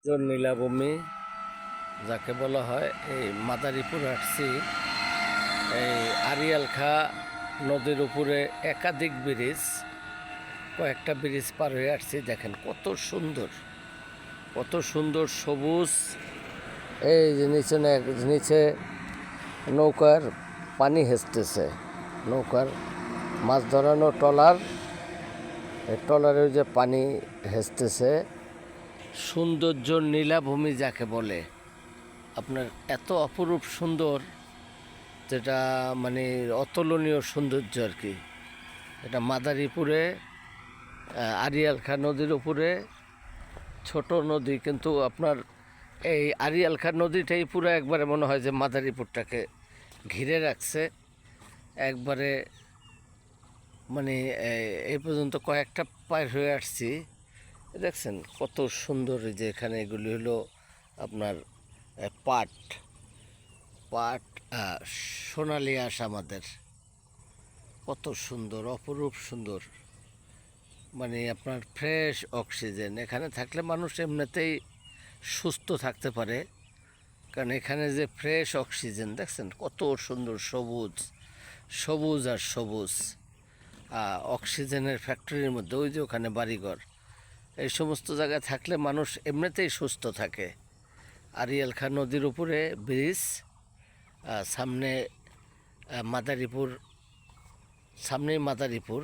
নীলাভূমি যাকে বলা হয়, এই মাদারীপুর আসছি। এই আড়িয়াল খাঁ নদীর উপরে একাধিক ব্রিজ, কয়েকটা ব্রিজ পার হয়ে আসছি। দেখেন কত সুন্দর, কত সুন্দর সবুজ। এই যে নিচে নৌকার পানি হেসতেছে, নৌকার মাছ ধরানো ট্রলার, এই ট্রলারের যে পানি হেসতেছে। সৌন্দর্য নীলাভূমি যাকে বলে, আপনার এত অপরূপ সুন্দর, যেটা মানে অতুলনীয় সৌন্দর্য আর কি। এটা মাদারীপুরে আড়িয়াল খাঁ নদীর উপরে ছোট নদী, কিন্তু আপনার এই আড়িয়াল খাঁ নদীটাই পুরো একবারে মনে হয় যে মাদারীপুরটাকে ঘিরে রাখছে একবারে। মানে এই পর্যন্ত কয়েকটা পার হয়ে আসছি। দেখছেন কত সুন্দর, যে এখানে এগুলি হলো আপনার পাট পাট সোনালি আঁশ আমাদের। কত সুন্দর, অপরূপ সুন্দর, মানে আপনার ফ্রেশ অক্সিজেন। এখানে থাকলে মানুষ এমনিতেই সুস্থ থাকতে পারে, কারণ এখানে যে ফ্রেশ অক্সিজেন দেখছেন কত সুন্দর, সবুজ সবুজ আর সবুজ। অক্সিজেনের ফ্যাক্টরির মধ্যে ওই যে ওখানে বাড়িঘর, এই সমস্ত জায়গায় থাকলে মানুষ এমনিতেই সুস্থ থাকে। আড়িয়াল খাঁ নদীর উপরে ব্রিজ, সামনে মাদারীপুর, সামনেই মাদারীপুর।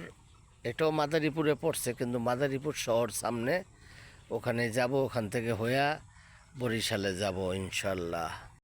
এটাও মাদারীপুরে পড়ছে, কিন্তু মাদারীপুর শহর সামনে। ওখানে যাব, ওখান থেকে হইয়া বরিশালে যাব ইনশাল্লাহ।